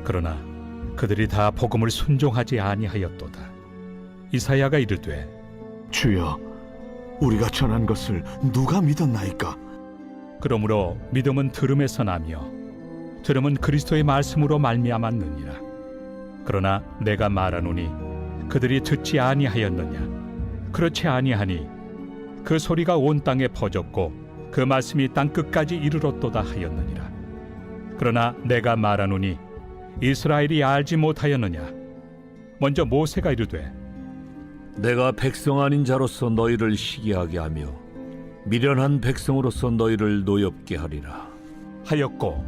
그러나 그들이 다 복음을 순종하지 아니하였도다. 이사야가 이르되 주여, 우리가 전한 것을 누가 믿었나이까? 그러므로 믿음은 들음에서 나며 들음은 그리스도의 말씀으로 말미암았느니라. 그러나 내가 말하노니 그들이 듣지 아니하였느냐? 그렇지 아니하니 그 소리가 온 땅에 퍼졌고 그 말씀이 땅 끝까지 이르렀도다 하였느니라. 그러나 내가 말하노니 이스라엘이 알지 못하였느냐? 먼저 모세가 이르되 내가 백성 아닌 자로서 너희를 시기하게 하며 미련한 백성으로서 너희를 노엽게 하리라 하였고,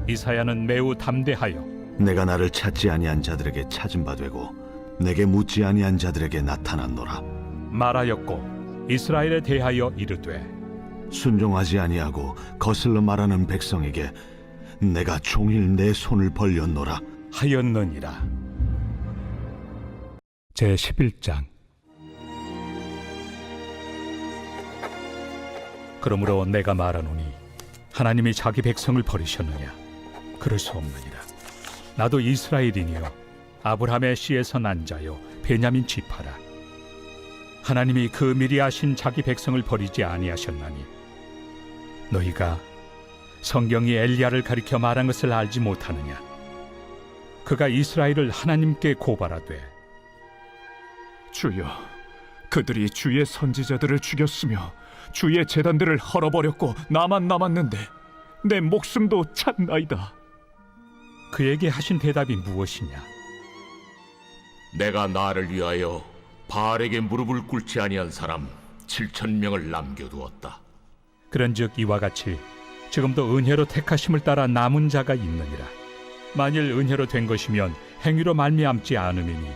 이사야는 매우 담대하여 내가 나를 찾지 아니한 자들에게 찾은 바 되고 내게 묻지 아니한 자들에게 나타났노라. 말하였고, 이스라엘에 대하여 이르되 순종하지 아니하고 거슬러 말하는 백성에게 내가 종일 내 손을 벌렸노라. 하였느니라. 제11장. 그러므로 내가 말하노니 하나님이 자기 백성을 버리셨느냐? 그럴 수 없느니라. 나도 이스라엘이니요 아브라함의 씨에서 난 자요 베냐민 지파라. 하나님이 그 미리 아신 자기 백성을 버리지 아니하셨나니 너희가 성경이 엘리야를 가리켜 말한 것을 알지 못하느냐? 그가 이스라엘을 하나님께 고발하되 주여, 그들이 주의 선지자들을 죽였으며 주의 제단들을 헐어버렸고 나만 남았는데 내 목숨도 찾나이다. 그에게 하신 대답이 무엇이냐? 내가 나를 위하여 바알에게 무릎을 꿇지 아니한 사람 7,000명을 남겨두었다. 그런즉 이와 같이 지금도 은혜로 택하심을 따라 남은 자가 있느니라. 만일 은혜로 된 것이면 행위로 말미암지 않음이니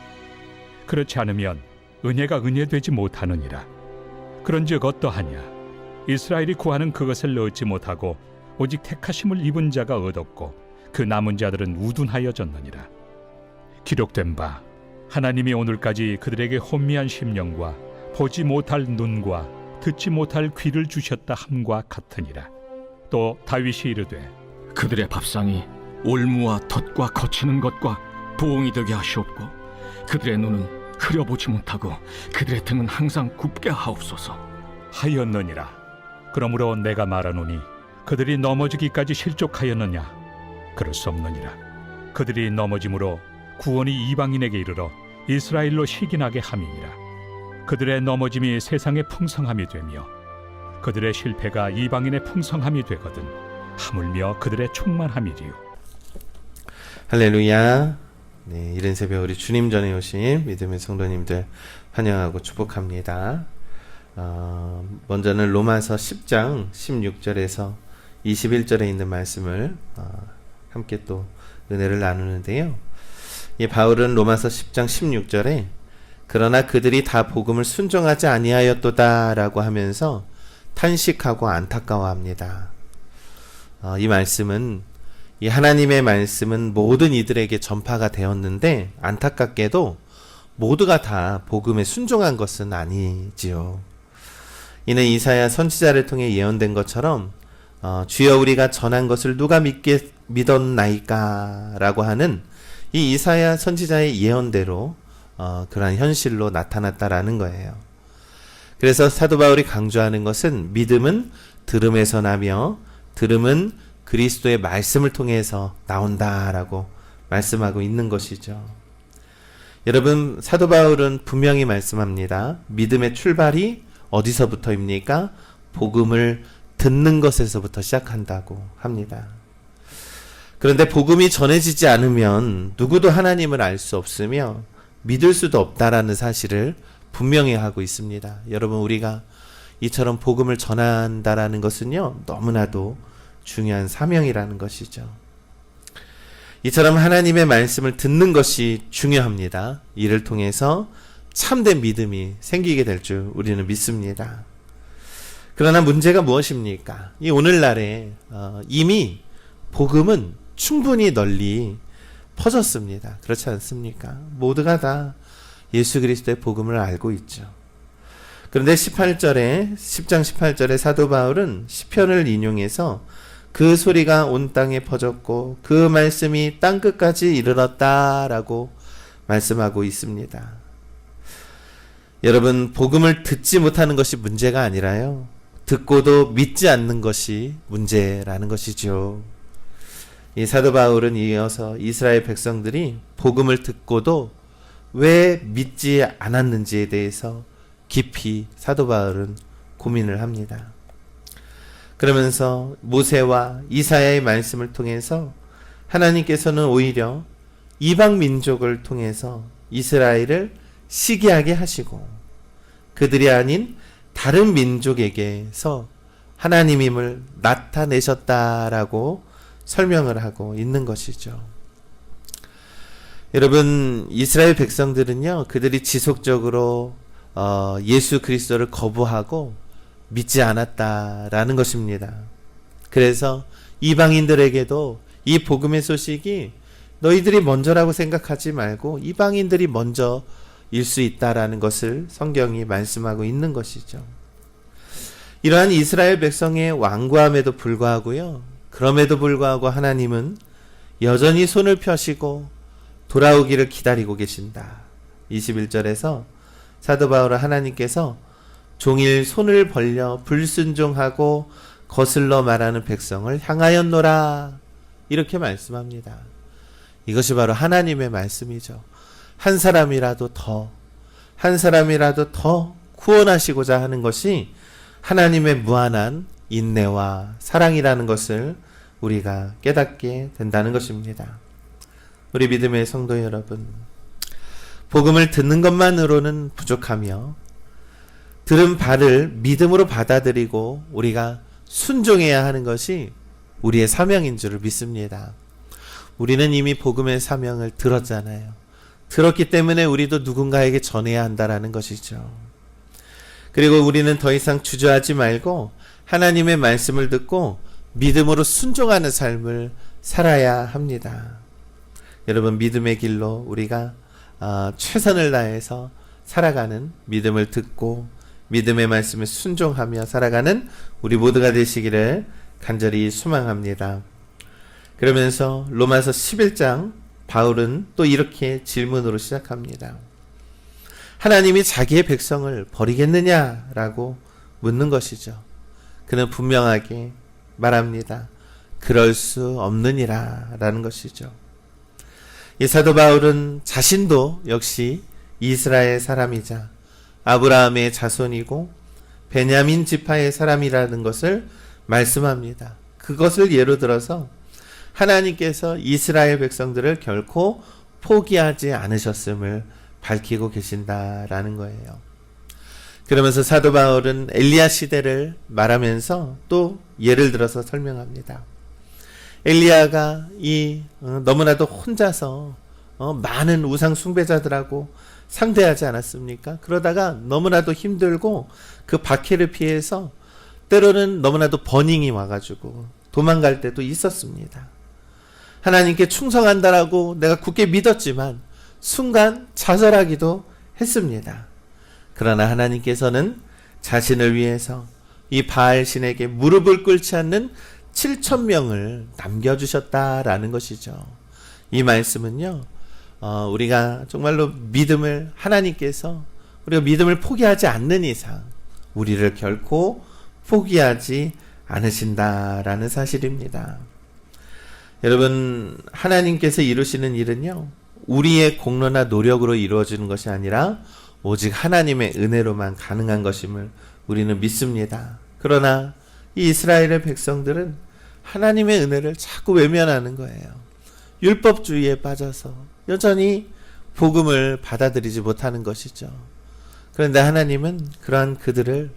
그렇지 않으면 은혜가 은혜되지 못하느니라. 그런즉 어떠하냐? 이스라엘이 구하는 그것을 얻지 못하고 오직 택하심을 입은 자가 얻었고 그 남은 자들은 우둔하여졌느니라. 기록된 바 하나님이 오늘까지 그들에게 혼미한 심령과 보지 못할 눈과 듣지 못할 귀를 주셨다 함과 같으니라. 또 다윗이 이르되 그들의 밥상이 올무와 덫과 거치는 것과 부엉이 되게 하시옵고 그들의 눈은 흐려보지 못하고 그들의 등은 항상 굽게 하옵소서. 하였느니라. 그러므로 내가 말하노니 그들이 넘어지기까지 실족하였느냐? 그럴 수 없느니라. 그들이 넘어짐으로 구원이 이방인에게 이르러 이스라엘로 시기나게 함이니라. 그들의 넘어짐이 세상의 풍성함이 되며 그들의 실패가 이방인의 풍성함이 되거든 하물며 그들의 충만함이리요. 할렐루야. 네, 이른 새벽 우리 주님 전에 오신 믿음의 성도님들 환영하고 축복합니다. 먼저는 로마서 10장 16절에서 21절에 있는 말씀을 함께 또 은혜를 나누는데요. 이 바울은 로마서 10장 16절에 그러나 그들이 다 복음을 순종하지 아니하였도다 라고 하면서 탄식하고 안타까워합니다. 이 말씀은 이 하나님의 말씀은 모든 이들에게 전파가 되었는데 안타깝게도 모두가 다 복음에 순종한 것은 아니지요. 이는 이사야 선지자를 통해 예언된 것처럼 주여 우리가 전한 것을 누가 믿었나이까 라고 하는 이 이사야 선지자의 예언대로 그러한 현실로 나타났다라는 거예요. 그래서 사도 바울이 강조하는 것은 믿음은 들음에서 나며 들음은 그리스도의 말씀을 통해서 나온다라고 말씀하고 있는 것이죠. 여러분, 사도 바울은 분명히 말씀합니다. 믿음의 출발이 어디서부터입니까? 복음을 듣는 것에서부터 시작한다고 합니다. 그런데 복음이 전해지지 않으면 누구도 하나님을 알 수 없으며 믿을 수도 없다라는 사실을 분명히 하고 있습니다. 여러분, 우리가 이처럼 복음을 전한다라는 것은요, 너무나도 중요한 사명이라는 것이죠. 이처럼 하나님의 말씀을 듣는 것이 중요합니다. 이를 통해서 참된 믿음이 생기게 될 줄 우리는 믿습니다. 그러나 문제가 무엇입니까? 이 오늘날에 이미 복음은 충분히 널리 퍼졌습니다. 그렇지 않습니까? 모두가 다 예수 그리스도의 복음을 알고 있죠. 그런데 10장 18절에 사도 바울은 시편을 인용해서 그 소리가 온 땅에 퍼졌고 그 말씀이 땅끝까지 이르렀다라고 말씀하고 있습니다. 여러분, 복음을 듣지 못하는 것이 문제가 아니라요, 듣고도 믿지 않는 것이 문제라는 것이죠. 이 사도 바울은 이어서 이스라엘 백성들이 복음을 듣고도 왜 믿지 않았는지에 대해서 깊이 사도 바울은 고민을 합니다. 그러면서 모세와 이사야의 말씀을 통해서 하나님께서는 오히려 이방 민족을 통해서 이스라엘을 시기하게 하시고 그들이 아닌 다른 민족에게서 하나님임을 나타내셨다라고 설명을 하고 있는 것이죠. 여러분, 이스라엘 백성들은요, 그들이 지속적으로 예수 그리스도를 거부하고 믿지 않았다라는 것입니다. 그래서 이방인들에게도 이 복음의 소식이 너희들이 먼저라고 생각하지 말고 이방인들이 먼저일 수 있다라는 것을 성경이 말씀하고 있는 것이죠. 이러한 이스라엘 백성의 완고함에도 불구하고요, 그럼에도 불구하고 하나님은 여전히 손을 펴시고 돌아오기를 기다리고 계신다. 21절에서 사도 바울은 하나님께서 종일 손을 벌려 불순종하고 거슬러 말하는 백성을 향하였노라, 이렇게 말씀합니다. 이것이 바로 하나님의 말씀이죠. 한 사람이라도 더 구원하시고자 하는 것이 하나님의 무한한 인내와 사랑이라는 것을 우리가 깨닫게 된다는 것입니다. 우리 믿음의 성도 여러분, 복음을 듣는 것만으로는 부족하며 들은 바를 믿음으로 받아들이고 우리가 순종해야 하는 것이 우리의 사명인 줄을 믿습니다. 우리는 이미 복음의 사명을 들었잖아요. 들었기 때문에 우리도 누군가에게 전해야 한다라는 것이죠. 그리고 우리는 더 이상 주저하지 말고 하나님의 말씀을 듣고 믿음으로 순종하는 삶을 살아야 합니다. 여러분, 믿음의 길로 우리가 최선을 다해서 살아가는, 믿음을 듣고 믿음의 말씀에 순종하며 살아가는 우리 모두가 되시기를 간절히 소망합니다. 그러면서 로마서 11장 바울은 또 이렇게 질문으로 시작합니다. 하나님이 자기의 백성을 버리겠느냐라고 묻는 것이죠. 그는 분명하게 말합니다. 그럴 수 없느니라 라는 것이죠. 이 사도 바울은 자신도 역시 이스라엘 사람이자 아브라함의 자손이고 베냐민 지파의 사람이라는 것을 말씀합니다. 그것을 예로 들어서 하나님께서 이스라엘 백성들을 결코 포기하지 않으셨음을 밝히고 계신다라는 거예요. 그러면서 사도 바울은 엘리야 시대를 말하면서 또 예를 들어서 설명합니다. 엘리야가 너무나도 혼자서 많은 우상 숭배자들하고 상대하지 않았습니까? 그러다가 너무나도 힘들고 그 박해를 피해서 때로는 너무나도 버닝이 와가지고 도망갈 때도 있었습니다. 하나님께 충성한다라고 내가 굳게 믿었지만 순간 좌절하기도 했습니다. 그러나 하나님께서는 자신을 위해서 이 바알 신에게 무릎을 꿇지 않는 7,000명을 남겨주셨다라는 것이죠. 이 말씀은요, 우리가 정말로 믿음을, 하나님께서 우리가 믿음을 포기하지 않는 이상 우리를 결코 포기하지 않으신다라는 사실입니다. 여러분, 하나님께서 이루시는 일은요, 우리의 공로나 노력으로 이루어지는 것이 아니라 오직 하나님의 은혜로만 가능한 것임을 우리는 믿습니다. 그러나 이 이스라엘의 백성들은 하나님의 은혜를 자꾸 외면하는 거예요. 율법주의에 빠져서 여전히 복음을 받아들이지 못하는 것이죠. 그런데 하나님은 그러한 그들을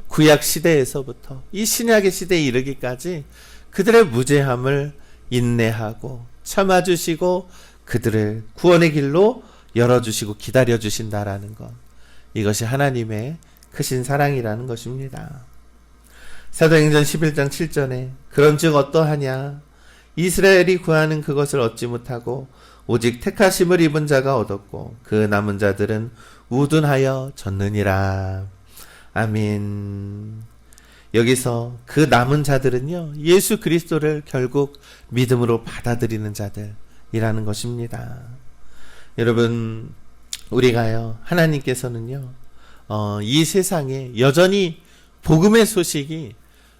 구약 시대에서부터 이 신약의 시대에 이르기까지 그들의 무죄함을 인내하고 참아주시고 그들을 구원의 길로 열어주시고 기다려주신다라는 것, 이것이 하나님의 크신 사랑이라는 것입니다. 사도행전 11장 7절에 그런즉 어떠하냐, 이스라엘이 구하는 그것을 얻지 못하고 오직 택하심을 입은 자가 얻었고 그 남은 자들은 우둔하여 졌느니라. 아멘. 여기서 그 남은 자들은요, 예수 그리스도를 결국 믿음으로 받아들이는 자들이라는 것입니다. 여러분, 우리가요, 하나님께서는요, 이 세상에 여전히 복음의 소식이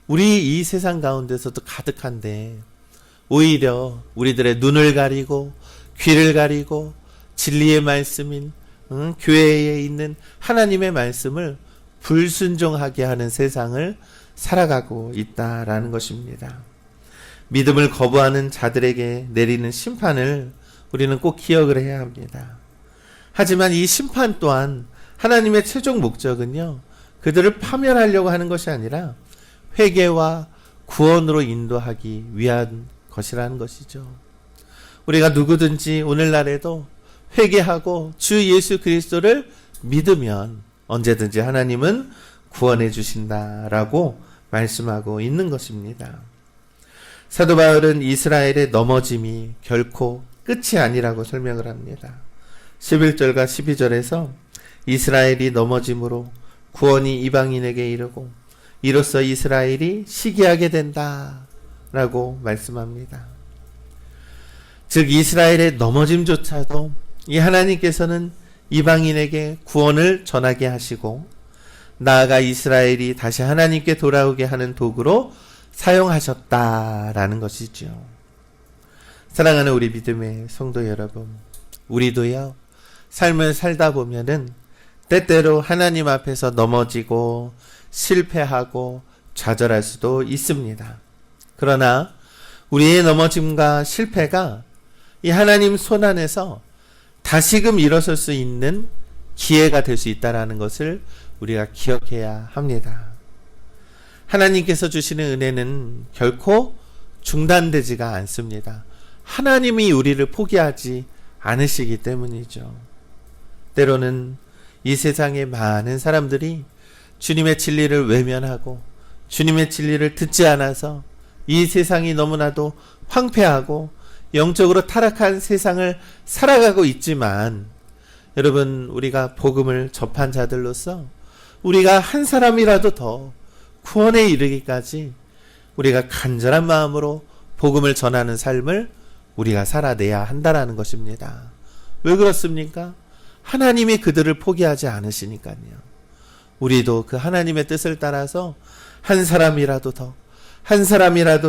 우리 이 세상 가운데서도 가득한데, 오히려 우리들의 눈을 가리고 귀를 가리고 진리의 말씀인 교회에 있는 하나님의 말씀을 불순종하게 하는 세상을 살아가고 있다라는 것입니다. 믿음을 거부하는 자들에게 내리는 심판을 우리는 꼭 기억을 해야 합니다. 하지만 이 심판 또한 하나님의 최종 목적은요, 그들을 파멸하려고 하는 것이 아니라 회개와 구원으로 인도하기 위한 것이라는 것이죠. 우리가 누구든지 오늘날에도 회개하고 주 예수 그리스도를 믿으면 언제든지 하나님은 구원해 주신다라고 말씀하고 있는 것입니다. 사도 바울은 이스라엘의 넘어짐이 결코 끝이 아니라고 설명을 합니다. 11절과 12절에서 이스라엘이 넘어짐으로 구원이 이방인에게 이르고 이로써 이스라엘이 시기하게 된다 라고 말씀합니다. 즉 이스라엘의 넘어짐조차도 이 하나님께서는 이방인에게 구원을 전하게 하시고 나아가 이스라엘이 다시 하나님께 돌아오게 하는 도구로 사용하셨다라는 것이죠. 사랑하는 우리 믿음의 성도 여러분, 우리도요, 삶을 살다 보면은 때때로 하나님 앞에서 넘어지고 실패하고 좌절할 수도 있습니다. 그러나 우리의 넘어짐과 실패가 이 하나님 손 안에서 다시금 일어설 수 있는 기회가 될 수 있다는 것을 우리가 기억해야 합니다. 하나님께서 주시는 은혜는 결코 중단되지가 않습니다. 하나님이 우리를 포기하지 않으시기 때문이죠. 때로는 이 세상의 많은 사람들이 주님의 진리를 외면하고 주님의 진리를 듣지 않아서 이 세상이 너무나도 황폐하고 영적으로 타락한 세상을 살아가고 있지만, 여러분, 우리가 복음을 접한 자들로서 우리가 한 사람이라도 더 구원에 이르기까지 우리가 간절한 마음으로 복음을 전하는 삶을 우리가 살아내야 한다라는 것입니다. 왜 그렇습니까? 하나님이 그들을 포기하지 않으시니까요. 우리도 그 하나님의 뜻을 따라서 한 사람이라도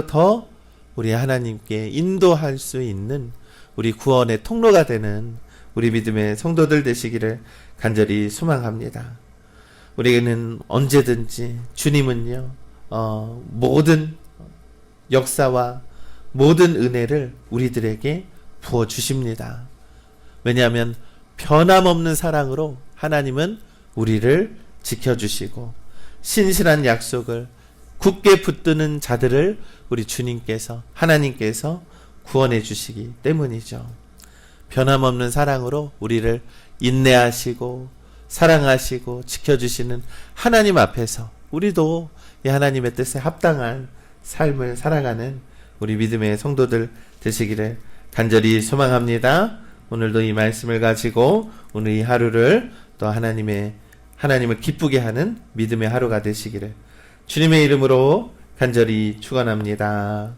더 우리 하나님께 인도할 수 있는 우리 구원의 통로가 되는 우리 믿음의 성도들 되시기를 간절히 소망합니다. 우리는 언제든지 주님은요, 모든 역사와 모든 은혜를 우리들에게 부어주십니다. 왜냐하면 변함없는 사랑으로 하나님은 우리를 지켜주시고 신실한 약속을 굳게 붙드는 자들을 우리 주님께서, 하나님께서 구원해 주시기 때문이죠. 변함없는 사랑으로 우리를 인내하시고 사랑하시고 지켜주시는 하나님 앞에서 우리도 이 하나님의 뜻에 합당한 삶을 살아가는 우리 믿음의 성도들 되시기를 간절히 소망합니다. 오늘도 이 말씀을 가지고 오늘 이 하루를 또 하나님을 기쁘게 하는 믿음의 하루가 되시기를 주님의 이름으로 간절히 축원합니다.